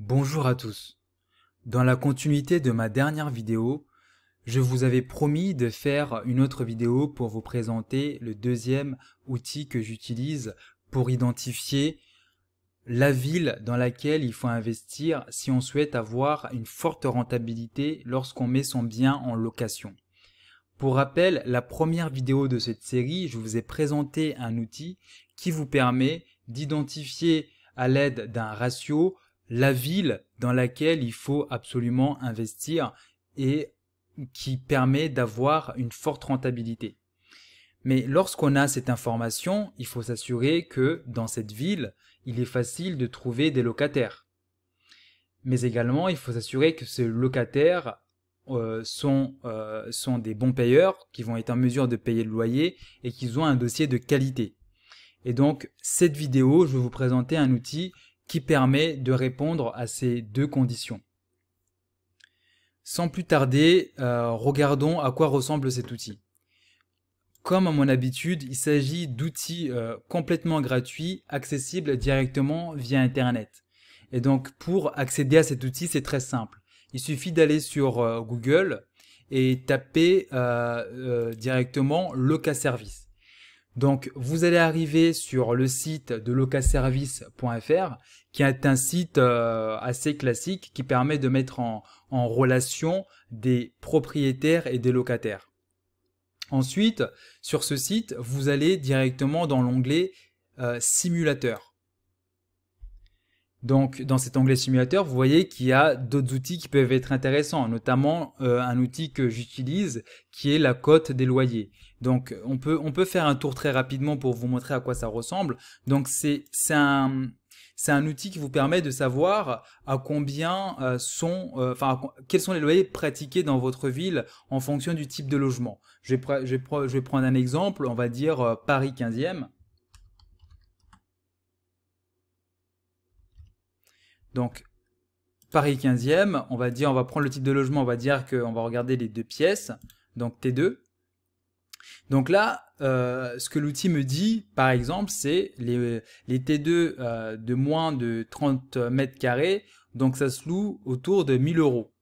Bonjour à tous. Dans la continuité de ma dernière vidéo, je vous avais promis de faire une autre vidéo pour vous présenter le deuxième outil que j'utilise pour identifier la ville dans laquelle il faut investir si on souhaite avoir une forte rentabilité lorsqu'on met son bien en location. Pour rappel, la première vidéo de cette série, je vous ai présenté un outil qui vous permet d'identifier à l'aide d'un ratio la ville dans laquelle il faut absolument investir et qui permet d'avoir une forte rentabilité. Mais lorsqu'on a cette information, il faut s'assurer que dans cette ville, il est facile de trouver des locataires. Mais également, il faut s'assurer que ces locataires sont des bons payeurs, qui vont être en mesure de payer le loyer et qu'ils ont un dossier de qualité. Et donc, cette vidéo, je vais vous présenter un outil qui permet de répondre à ces deux conditions. Sans plus tarder, regardons à quoi ressemble cet outil. Comme à mon habitude, il s'agit d'outils complètement gratuits, accessibles directement via Internet. Et donc, pour accéder à cet outil, c'est très simple. Il suffit d'aller sur Google et taper directement Locaservice. Donc, vous allez arriver sur le site de locaservice.fr, qui est un site assez classique qui permet de mettre en relation des propriétaires et des locataires. Ensuite, sur ce site, vous allez directement dans l'onglet Simulateur. Donc, dans cet onglet simulateur, vous voyez qu'il y a d'autres outils qui peuvent être intéressants, notamment un outil que j'utilise qui est la cote des loyers. Donc, on peut faire un tour très rapidement pour vous montrer à quoi ça ressemble. Donc, c'est un outil qui vous permet de savoir à combien quels sont les loyers pratiqués dans votre ville en fonction du type de logement. Je vais prendre un exemple, on va dire Paris 15e. Donc, Paris 15e, on va prendre le type de logement, on va dire qu'on va regarder les 2 pièces, donc T2. Donc là, ce que l'outil me dit, par exemple, c'est les T2 de moins de 30 mètres carrés, donc ça se loue autour de 1000 euros.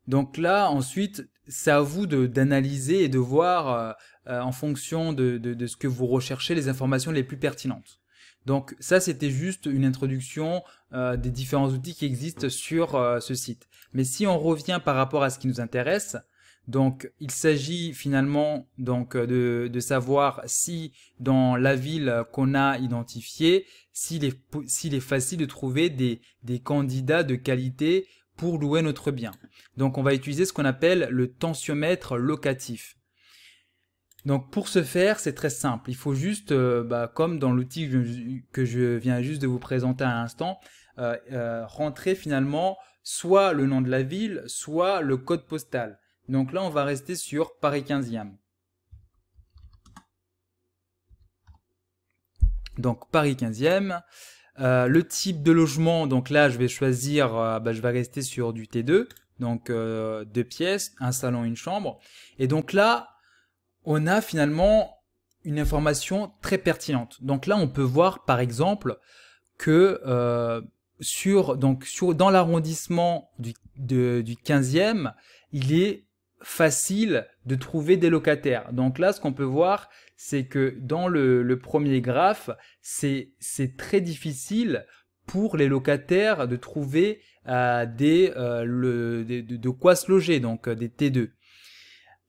Donc là, ensuite, c'est à vous d'analyser et de voir en fonction de ce que vous recherchez les informations les plus pertinentes. Donc ça, c'était juste une introduction des différents outils qui existent sur ce site. Mais si on revient par rapport à ce qui nous intéresse, donc il s'agit finalement donc de savoir si dans la ville qu'on a identifiée, s'il est facile de trouver des candidats de qualité pour louer notre bien. Donc on va utiliser ce qu'on appelle le tensiomètre locatif. Donc pour ce faire, c'est très simple. Il faut juste, comme dans l'outil que je viens juste de vous présenter à l'instant, rentrer finalement soit le nom de la ville, soit le code postal. Donc là, on va rester sur Paris 15e. Donc Paris 15e. Le type de logement, donc là, je vais choisir, je vais rester sur du T2. Donc 2 pièces, un salon, une chambre. Et donc là, on a finalement une information très pertinente. Donc là, on peut voir par exemple que dans l'arrondissement du 15e, il est facile de trouver des locataires. Donc là, ce qu'on peut voir, c'est que dans le premier graphe, c'est très difficile pour les locataires de trouver de quoi se loger, donc des T2.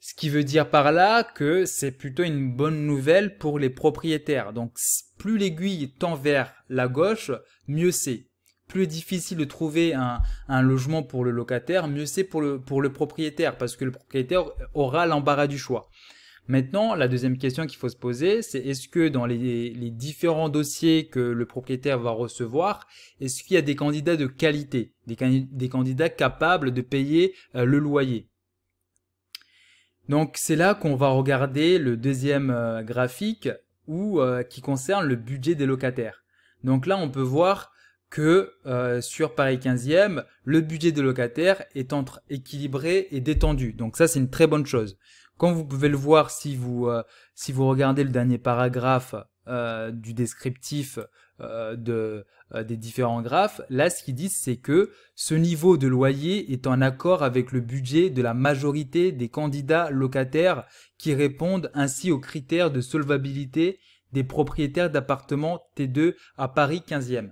Ce qui veut dire par là que c'est plutôt une bonne nouvelle pour les propriétaires. Donc plus l'aiguille tend vers la gauche, mieux c'est. Plus difficile de trouver un logement pour le locataire, mieux c'est pour le propriétaire, parce que le propriétaire aura l'embarras du choix. Maintenant, la deuxième question qu'il faut se poser, c'est est-ce que dans les différents dossiers que le propriétaire va recevoir, est-ce qu'il y a des candidats de qualité, des candidats capables de payer le loyer? Donc c'est là qu'on va regarder le deuxième graphique qui concerne le budget des locataires. Donc là, on peut voir que sur Paris 15e, le budget des locataires est entre équilibré et détendu. Donc ça, c'est une très bonne chose. Comme vous pouvez le voir si vous regardez le dernier paragraphe du descriptif des différents graphes. Là, ce qu'ils disent, c'est que ce niveau de loyer est en accord avec le budget de la majorité des candidats locataires qui répondent ainsi aux critères de solvabilité des propriétaires d'appartements T2 à Paris 15e.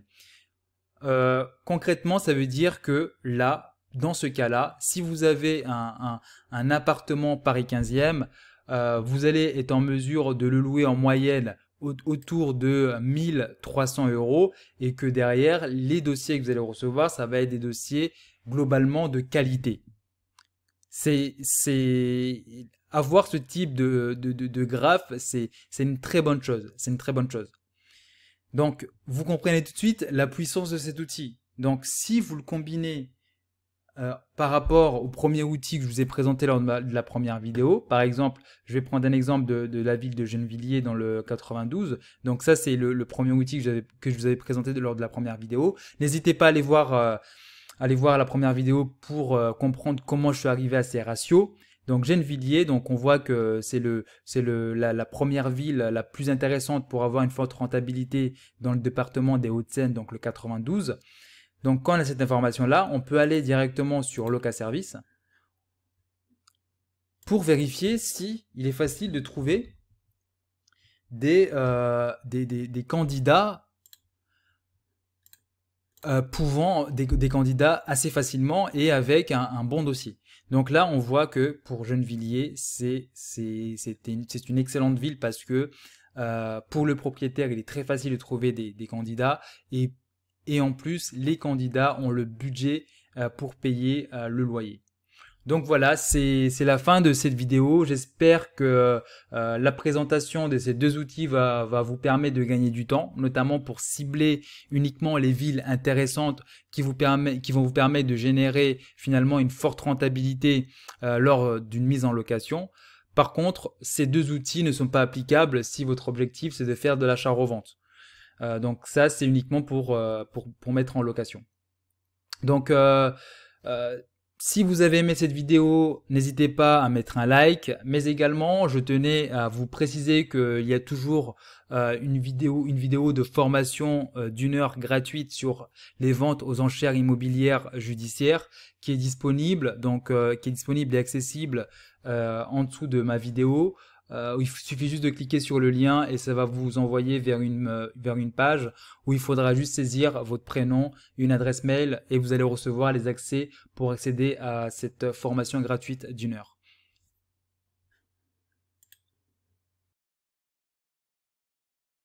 Concrètement, ça veut dire que là, dans ce cas-là, si vous avez un appartement Paris 15e, vous allez être en mesure de le louer en moyenne autour de 1300 € et que derrière, les dossiers que vous allez recevoir, ça va être des dossiers globalement de qualité. Avoir ce type de graphe, c'est une très bonne chose. C'est une très bonne chose. Donc, vous comprenez tout de suite la puissance de cet outil. Donc, si vous le combinez par rapport au premier outil que je vous ai présenté lors de la première vidéo, par exemple, je vais prendre un exemple de la ville de Gennevilliers dans le 92. Donc ça, c'est le premier outil que je vous avais présenté lors de la première vidéo. N'hésitez pas à aller voir la première vidéo pour comprendre comment je suis arrivé à ces ratios. Donc Gennevilliers, donc on voit que c'est la première ville la plus intéressante pour avoir une forte rentabilité dans le département des Hauts-de-Seine, donc le 92. Donc quand on a cette information-là, on peut aller directement sur Locaservice pour vérifier si il est facile de trouver des candidats des candidats assez facilement et avec un bon dossier. Donc là, on voit que pour Gennevilliers, c'est une excellente ville parce que pour le propriétaire, il est très facile de trouver des candidats et en plus, les candidats ont le budget pour payer le loyer. Donc voilà, c'est la fin de cette vidéo. J'espère que la présentation de ces deux outils va vous permettre de gagner du temps, notamment pour cibler uniquement les villes intéressantes qui vont vous permettre de générer finalement une forte rentabilité lors d'une mise en location. Par contre, ces deux outils ne sont pas applicables si votre objectif c'est de faire de l'achat-revente. Donc ça, c'est uniquement pour mettre en location. Donc si vous avez aimé cette vidéo, n'hésitez pas à mettre un like, mais également je tenais à vous préciser qu'il y a toujours une vidéo de formation d'1 heure gratuite sur les ventes aux enchères immobilières judiciaires qui est disponible, qui est disponible et accessible en dessous de ma vidéo. Il suffit juste de cliquer sur le lien et ça va vous envoyer vers une page où il faudra juste saisir votre prénom, une adresse mail et vous allez recevoir les accès pour accéder à cette formation gratuite d'1 heure.